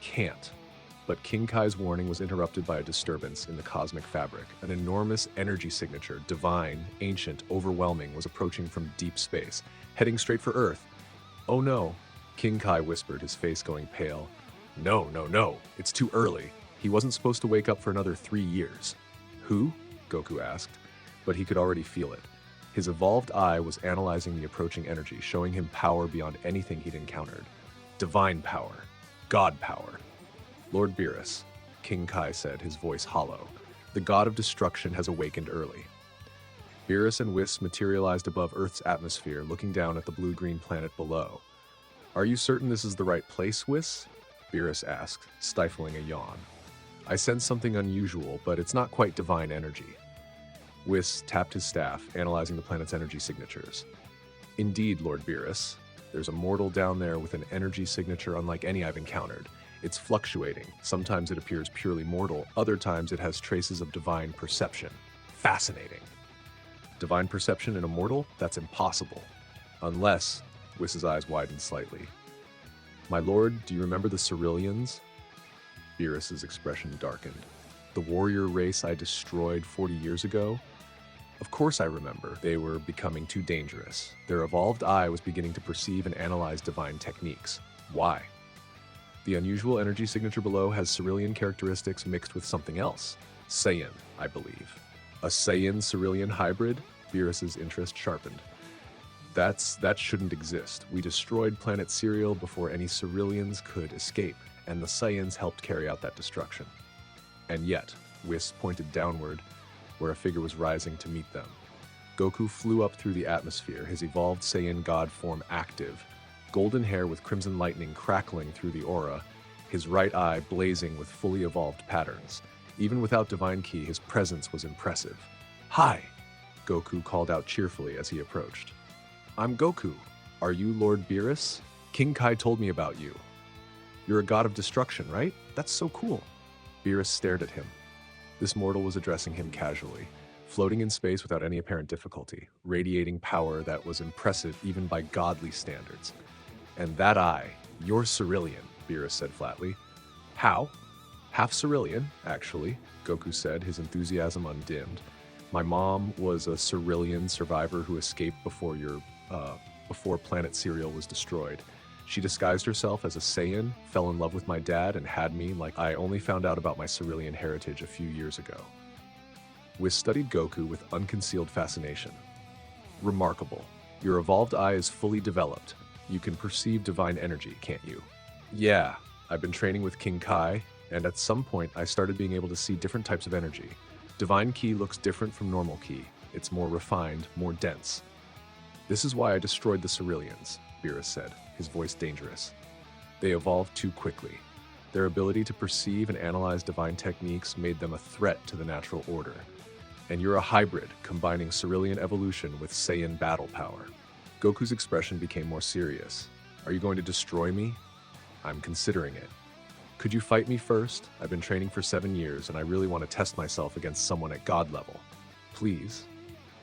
can't. But King Kai's warning was interrupted by a disturbance in the cosmic fabric. An enormous energy signature, divine, ancient, overwhelming, was approaching from deep space, heading straight for Earth. Oh no, King Kai whispered, his face going pale. No, it's too early. He wasn't supposed to wake up for another 3 years. Who? Goku asked, but he could already feel it. His evolved eye was analyzing the approaching energy, showing him power beyond anything he'd encountered. Divine power. God power. Lord Beerus, King Kai said, his voice hollow. The god of destruction has awakened early. Beerus and Whis materialized above Earth's atmosphere, looking down at the blue-green planet below. Are you certain this is the right place, Whis? Beerus asked, stifling a yawn. I sense something unusual, but it's not quite divine energy. Whis tapped his staff, analyzing the planet's energy signatures. Indeed, Lord Beerus. There's a mortal down there with an energy signature unlike any I've encountered. It's fluctuating. Sometimes it appears purely mortal, other times it has traces of divine perception. Fascinating. Divine perception in a mortal? That's impossible. Unless, Whist's eyes widened slightly. My lord, do you remember the Cerealians? Beerus's expression darkened. The warrior race I destroyed 40 years ago? Of course I remember. They were becoming too dangerous. Their evolved eye was beginning to perceive and analyze divine techniques. Why? The unusual energy signature below has Cerealian characteristics mixed with something else. Saiyan, I believe. A Saiyan-Cerealian hybrid? Beerus's interest sharpened. That shouldn't exist. We destroyed planet Cereal before any Cerealians could escape, and the Saiyans helped carry out that destruction. And yet, Whis pointed downward, where a figure was rising to meet them. Goku flew up through the atmosphere, his evolved Saiyan god form active, golden hair with crimson lightning crackling through the aura, his right eye blazing with fully evolved patterns. Even without Divine Ki, his presence was impressive. "Hi!" Goku called out cheerfully as he approached. "I'm Goku. Are you Lord Beerus? King Kai told me about you. You're a god of destruction, right? That's so cool." Beerus stared at him. This mortal was addressing him casually, floating in space without any apparent difficulty, radiating power that was impressive even by godly standards. "And that eye, you're Cerealian," Beerus said flatly. "How?" "Half Cerealian, actually," Goku said, his enthusiasm undimmed. "My mom was a Cerealian survivor who escaped before planet Cereal was destroyed. She disguised herself as a Saiyan, fell in love with my dad, and had me like I only found out about my Cerealian heritage a few years ago." Whis studied Goku with unconcealed fascination. "Remarkable. Your evolved eye is fully developed. You can perceive divine energy, can't you?" "Yeah, I've been training with King Kai, and at some point I started being able to see different types of energy. Divine Ki looks different from normal Ki. It's more refined, more dense. This is why I destroyed the Cerealians," Beerus said, his voice dangerous. "They evolved too quickly. Their ability to perceive and analyze divine techniques made them a threat to the natural order. And you're a hybrid, combining Cerealian evolution with Saiyan battle power." Goku's expression became more serious. "Are you going to destroy me?" "I'm considering it. Could you fight me first? I've been training for 7 years, and I really want to test myself against someone at god level." "Please."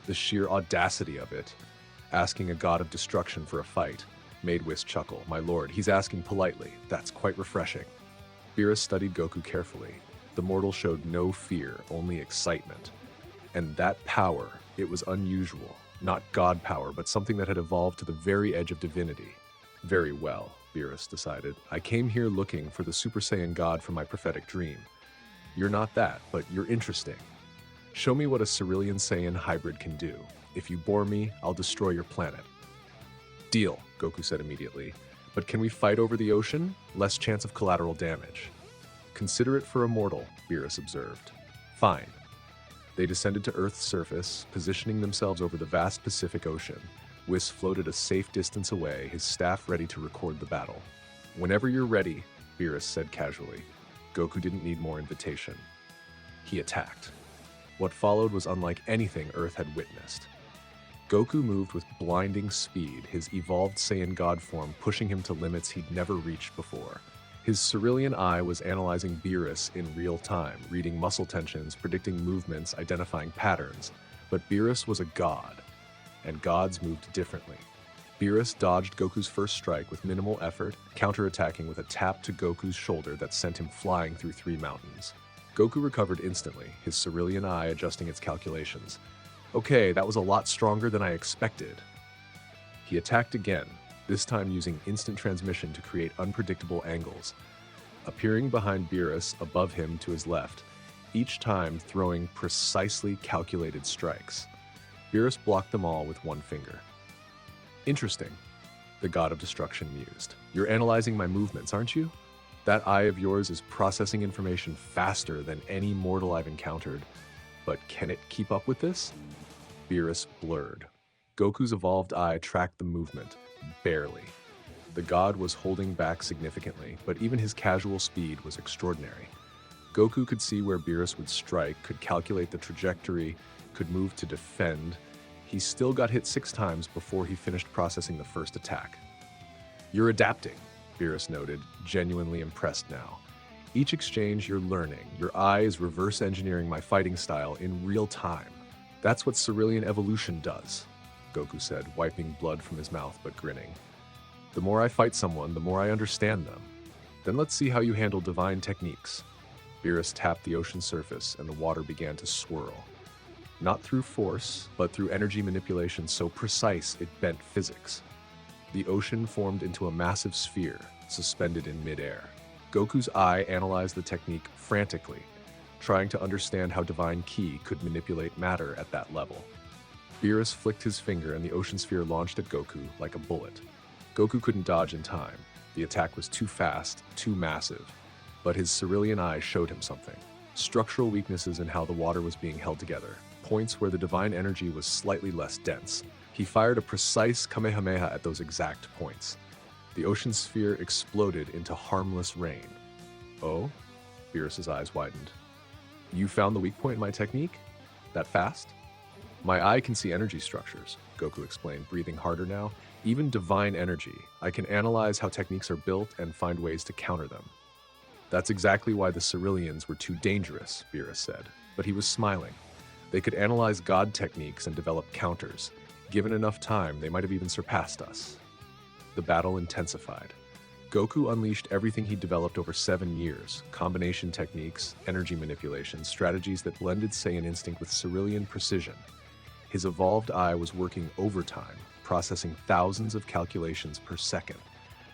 The sheer audacity of it, asking a god of destruction for a fight, made Whis chuckle. "My lord, he's asking politely. That's quite refreshing." Beerus studied Goku carefully. The mortal showed no fear, only excitement. And that power, it was unusual. Not god power, but something that had evolved to the very edge of divinity. "Very well," Beerus decided. "I came here looking for the Super Saiyan god from my prophetic dream. You're not that, but you're interesting. Show me what a Cerealian Saiyan hybrid can do. If you bore me, I'll destroy your planet." "Deal," Goku said immediately. "But can we fight over the ocean? Less chance of collateral damage." "Consider it for a mortal," Beerus observed. "Fine." They descended to Earth's surface, positioning themselves over the vast Pacific Ocean. Whis floated a safe distance away, his staff ready to record the battle. "Whenever you're ready," Beerus said casually. Goku didn't need more invitation. He attacked. What followed was unlike anything Earth had witnessed. Goku moved with blinding speed, his evolved Saiyan god form pushing him to limits he'd never reached before. His Cerealian eye was analyzing Beerus in real time, reading muscle tensions, predicting movements, identifying patterns. But Beerus was a god, and gods moved differently. Beerus dodged Goku's first strike with minimal effort, counterattacking with a tap to Goku's shoulder that sent him flying through 3 mountains. Goku recovered instantly, his Cerealian eye adjusting its calculations. "Okay, that was a lot stronger than I expected." He attacked again, this time using instant transmission to create unpredictable angles, appearing behind Beerus, above him to his left, each time throwing precisely calculated strikes. Beerus blocked them all with one finger. "Interesting," the god of destruction mused. "You're analyzing my movements, aren't you? That eye of yours is processing information faster than any mortal I've encountered. But can it keep up with this?" Beerus blurred. Goku's evolved eye tracked the movement, barely. The god was holding back significantly, but even his casual speed was extraordinary. Goku could see where Beerus would strike, could calculate the trajectory, could move to defend. He still got hit 6 times before he finished processing the first attack. "You're adapting," Beerus noted, genuinely impressed now. "Each exchange you're learning, your eye is reverse engineering my fighting style in real time. That's what Cerealian evolution does." Goku said, wiping blood from his mouth but grinning. The more I fight someone, the more I understand them. Then let's see how you handle divine techniques. Beerus tapped the ocean's surface and the water began to swirl. Not through force, but through energy manipulation so precise it bent physics. The ocean formed into a massive sphere, suspended in midair. Goku's eye analyzed the technique frantically, trying to understand how divine ki could manipulate matter at that level. Beerus flicked his finger and the ocean sphere launched at Goku like a bullet. Goku couldn't dodge in time. The attack was too fast, too massive. But his cerulean eye showed him something. Structural weaknesses in how the water was being held together. Points where the divine energy was slightly less dense. He fired a precise Kamehameha at those exact points. The ocean sphere exploded into harmless rain. Oh? Beerus's eyes widened. You found the weak point in my technique? That fast? My eye can see energy structures, Goku explained, breathing harder now. Even divine energy. I can analyze how techniques are built and find ways to counter them. That's exactly why the Cerealians were too dangerous, Beerus said. But he was smiling. They could analyze God techniques and develop counters. Given enough time, they might have even surpassed us. The battle intensified. Goku unleashed everything he developed over 7 years. Combination techniques, energy manipulation, strategies that blended Saiyan instinct with Cerealian precision. His evolved eye was working overtime, processing thousands of calculations per second.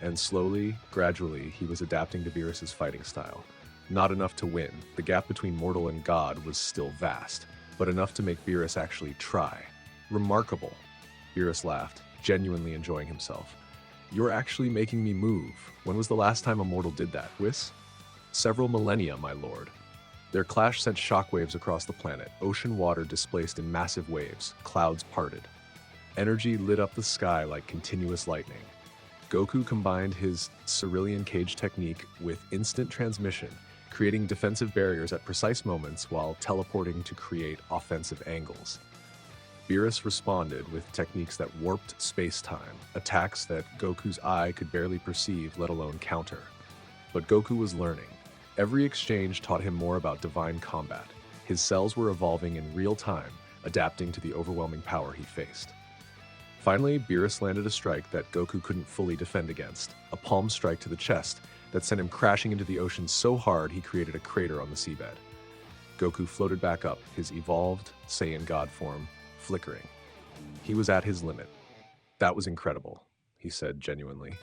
And slowly, gradually, he was adapting to Beerus's fighting style. Not enough to win. The gap between mortal and god was still vast, but enough to make Beerus actually try. Remarkable. Beerus laughed, genuinely enjoying himself. You're actually making me move. When was the last time a mortal did that, Whis? Several millennia, my lord. Their clash sent shockwaves across the planet. Ocean water displaced in massive waves. Clouds parted. Energy lit up the sky like continuous lightning. Goku combined his Cerealian cage technique with instant transmission, creating defensive barriers at precise moments while teleporting to create offensive angles. Beerus responded with techniques that warped space-time, attacks that Goku's eye could barely perceive, let alone counter. But Goku was learning. Every exchange taught him more about divine combat. His cells were evolving in real time, adapting to the overwhelming power he faced. Finally, Beerus landed a strike that Goku couldn't fully defend against, a palm strike to the chest that sent him crashing into the ocean so hard he created a crater on the seabed. Goku floated back up, his evolved Saiyan God form flickering. He was at his limit. That was incredible, he said genuinely.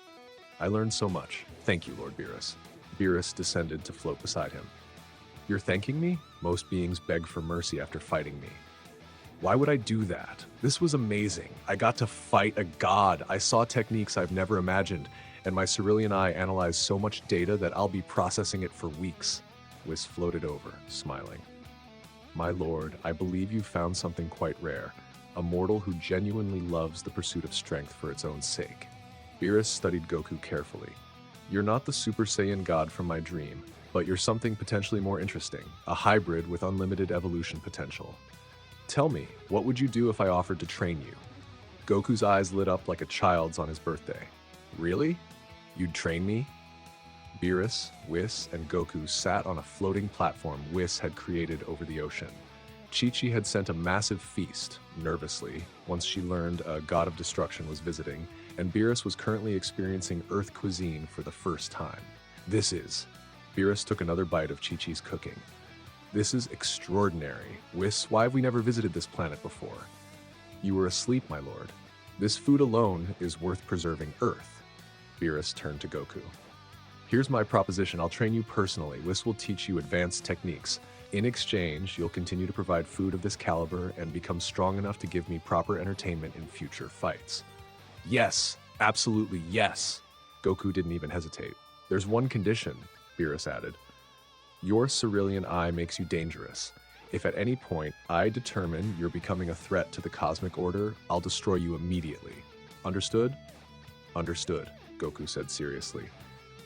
I learned so much. Thank you, Lord Beerus. Beerus descended to float beside him. You're thanking me? Most beings beg for mercy after fighting me. Why would I do that? This was amazing. I got to fight a god. I saw techniques I've never imagined, and my Cerealian eye analyzed so much data that I'll be processing it for weeks. Whis floated over, smiling. My lord, I believe you found something quite rare, a mortal who genuinely loves the pursuit of strength for its own sake. Beerus studied Goku carefully. You're not the Super Saiyan god from my dream, but you're something potentially more interesting, a hybrid with unlimited evolution potential. Tell me, what would you do if I offered to train you? Goku's eyes lit up like a child's on his birthday. Really? You'd train me? Beerus, Whis, and Goku sat on a floating platform Whis had created over the ocean. Chi-Chi had sent a massive feast, nervously, once she learned a god of destruction was visiting, and Beerus was currently experiencing Earth cuisine for the first time. Beerus took another bite of Chi-Chi's cooking. This is extraordinary. Whis, why have we never visited this planet before? You were asleep, my lord. This food alone is worth preserving Earth. Beerus turned to Goku. Here's my proposition. I'll train you personally. Whis will teach you advanced techniques. In exchange, you'll continue to provide food of this caliber and become strong enough to give me proper entertainment in future fights. Yes, absolutely yes. Goku didn't even hesitate. There's one condition, Beerus added. Your Cerealian eye makes you dangerous. If at any point I determine you're becoming a threat to the cosmic order, I'll destroy you immediately. Understood? Understood, Goku said seriously.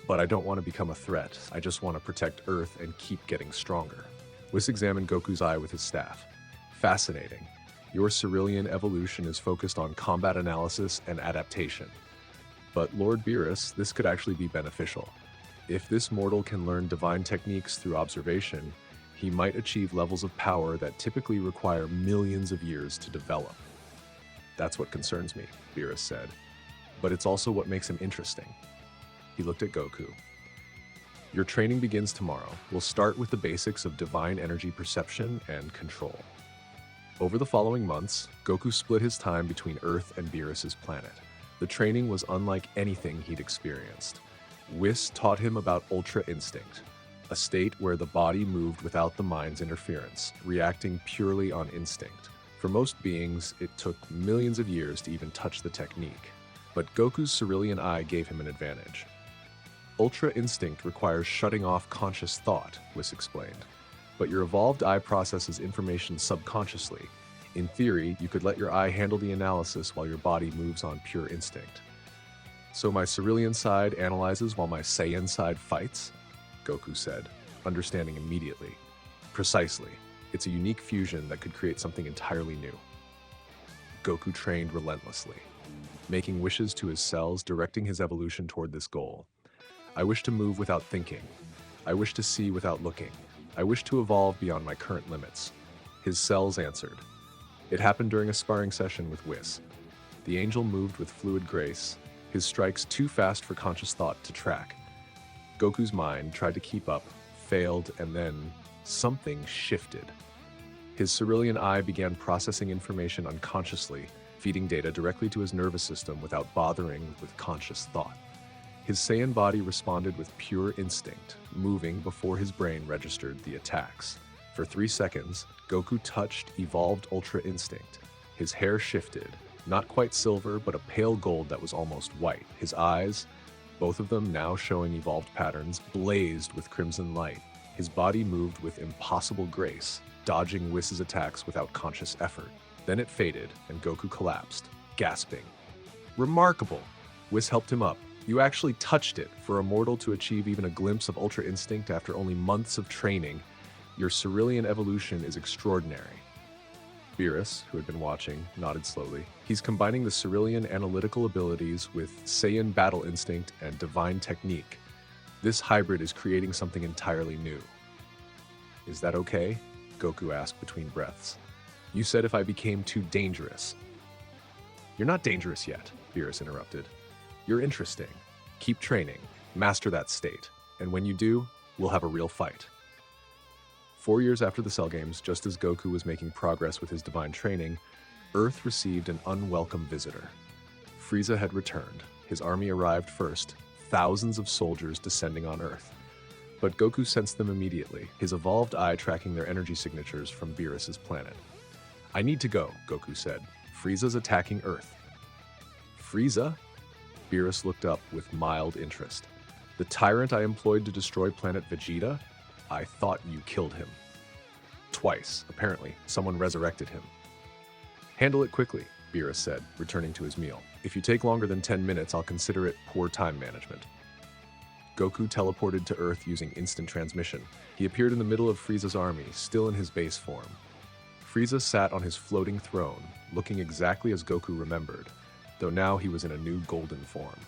But I don't want to become a threat. I just want to protect Earth and keep getting stronger. Whis examined Goku's eye with his staff. Fascinating. Your Cerealian evolution is focused on combat analysis and adaptation. But Lord Beerus, this could actually be beneficial. If this mortal can learn divine techniques through observation, he might achieve levels of power that typically require millions of years to develop. That's what concerns me, Beerus said. But it's also what makes him interesting. He looked at Goku. Your training begins tomorrow. We'll start with the basics of divine energy perception and control. Over the following months, Goku split his time between Earth and Beerus's planet. The training was unlike anything he'd experienced. Whis taught him about Ultra Instinct, a state where the body moved without the mind's interference, reacting purely on instinct. For most beings, it took millions of years to even touch the technique, but Goku's Cerealian eye gave him an advantage. Ultra Instinct requires shutting off conscious thought, Whis explained, but your evolved eye processes information subconsciously. In theory, you could let your eye handle the analysis while your body moves on pure instinct. So my Cerealian side analyzes while my Saiyan side fights? Goku said, understanding immediately. Precisely. It's a unique fusion that could create something entirely new. Goku trained relentlessly, making wishes to his cells, directing his evolution toward this goal. I wish to move without thinking. I wish to see without looking. I wish to evolve beyond my current limits. His cells answered. It happened during a sparring session with Whis. The angel moved with fluid grace, his strikes too fast for conscious thought to track. Goku's mind tried to keep up, failed, and then something shifted. His Cerealian eye began processing information unconsciously, feeding data directly to his nervous system without bothering with conscious thought. His Saiyan body responded with pure instinct, moving before his brain registered the attacks. For 3 seconds, Goku touched evolved Ultra Instinct. His hair shifted, not quite silver, but a pale gold that was almost white. His eyes, both of them now showing evolved patterns, blazed with crimson light. His body moved with impossible grace, dodging Whis' attacks without conscious effort. Then it faded, and Goku collapsed, gasping. Remarkable! Whis helped him up. You actually touched it. For a mortal to achieve even a glimpse of Ultra Instinct after only months of training, your Cerealian evolution is extraordinary. Beerus, who had been watching, nodded slowly. He's combining the Cerealian analytical abilities with Saiyan battle instinct and divine technique. This hybrid is creating something entirely new. Is that okay? Goku asked between breaths. You said if I became too dangerous. You're not dangerous yet, Beerus interrupted. You're interesting. Keep training, master that state, and when you do, we'll have a real fight. 4 years after the Cell Games, just as Goku was making progress with his divine training, Earth received an unwelcome visitor. Frieza had returned. His army arrived first, thousands of soldiers descending on Earth. But Goku sensed them immediately, his evolved eye tracking their energy signatures from Beerus's planet. I need to go, Goku said. Frieza's attacking Earth. Frieza? Beerus looked up with mild interest. The tyrant I employed to destroy planet Vegeta? I thought you killed him. Twice, apparently. Someone resurrected him. Handle it quickly, Beerus said, returning to his meal. If you take longer than 10 minutes, I'll consider it poor time management. Goku teleported to Earth using instant transmission. He appeared in the middle of Frieza's army, still in his base form. Frieza sat on his floating throne, looking exactly as Goku remembered, though now he was in a new golden form.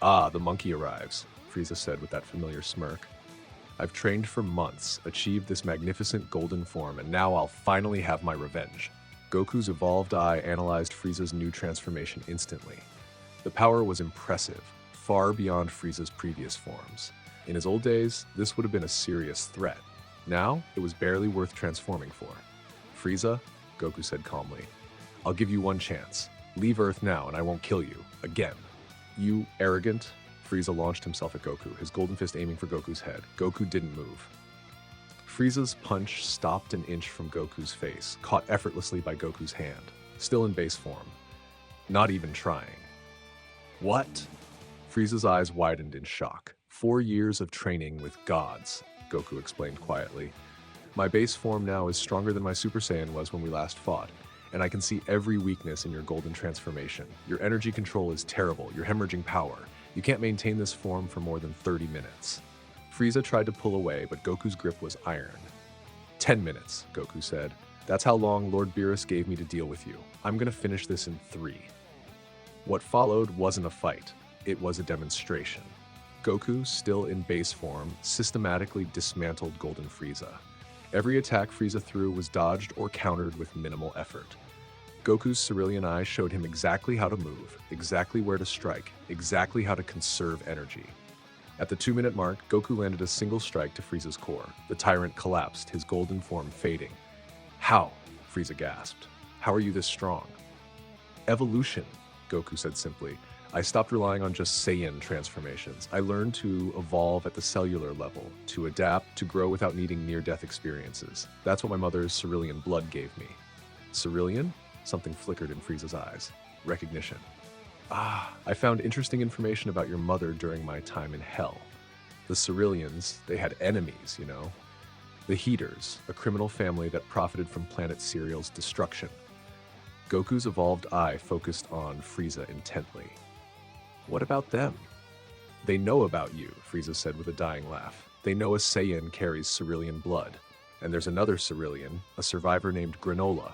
Ah, the monkey arrives, Frieza said with that familiar smirk. I've trained for months, achieved this magnificent golden form, and now I'll finally have my revenge. Goku's evolved eye analyzed Frieza's new transformation instantly. The power was impressive, far beyond Frieza's previous forms. In his old days, this would have been a serious threat. Now, it was barely worth transforming for. Frieza, Goku said calmly, I'll give you one chance. Leave Earth now and I won't kill you. Again. You arrogant. Frieza launched himself at Goku, his golden fist aiming for Goku's head. Goku didn't move. Frieza's punch stopped an inch from Goku's face, caught effortlessly by Goku's hand, still in base form. Not even trying. What? Frieza's eyes widened in shock. 4 years of training with gods, Goku explained quietly. My base form now is stronger than my Super Saiyan was when we last fought, and I can see every weakness in your golden transformation. Your energy control is terrible, you're hemorrhaging power. You can't maintain this form for more than 30 minutes. Frieza tried to pull away, but Goku's grip was iron. 10 minutes, Goku said. That's how long Lord Beerus gave me to deal with you. I'm gonna finish this in 3. What followed wasn't a fight, it was a demonstration. Goku, still in base form, systematically dismantled Golden Frieza. Every attack Frieza threw was dodged or countered with minimal effort. Goku's cerulean eyes showed him exactly how to move, exactly where to strike, exactly how to conserve energy. At the 2-minute mark, Goku landed a single strike to Frieza's core. The tyrant collapsed, his golden form fading. How? Frieza gasped. How are you this strong? Evolution, Goku said simply. I stopped relying on just Saiyan transformations. I learned to evolve at the cellular level, to adapt, to grow without needing near-death experiences. That's what my mother's cerulean blood gave me. Cerulean? Something flickered in Frieza's eyes. Recognition. I found interesting information about your mother during my time in Hell. The Cerealians, they had enemies, you know. The Heaters, a criminal family that profited from planet Cereal's destruction. Goku's evolved eye focused on Frieza intently. What about them? They know about you, Frieza said with a dying laugh. They know a Saiyan carries Cerealian blood. And there's another Cerealian, a survivor named Granola.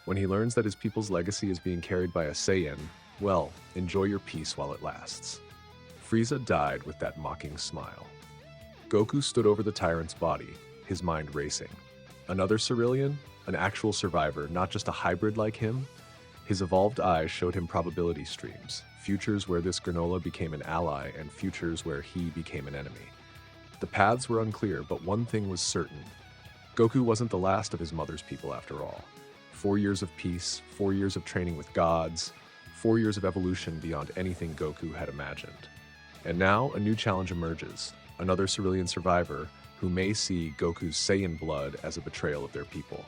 When he learns that his people's legacy is being carried by a Saiyan, well, enjoy your peace while it lasts. Frieza died with that mocking smile. Goku stood over the tyrant's body, his mind racing. Another Cerealian? An actual survivor, not just a hybrid like him? His evolved eyes showed him probability streams, futures where this Granola became an ally and futures where he became an enemy. The paths were unclear, but one thing was certain. Goku wasn't the last of his mother's people after all. 4 years of peace, 4 years of training with gods, 4 years of evolution beyond anything Goku had imagined. And now a new challenge emerges, another Cerealian survivor who may see Goku's Saiyan blood as a betrayal of their people.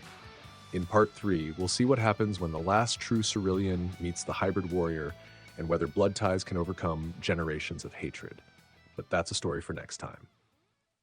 In Part 3, we'll see what happens when the last true Cerealian meets the hybrid warrior and whether blood ties can overcome generations of hatred. But that's a story for next time.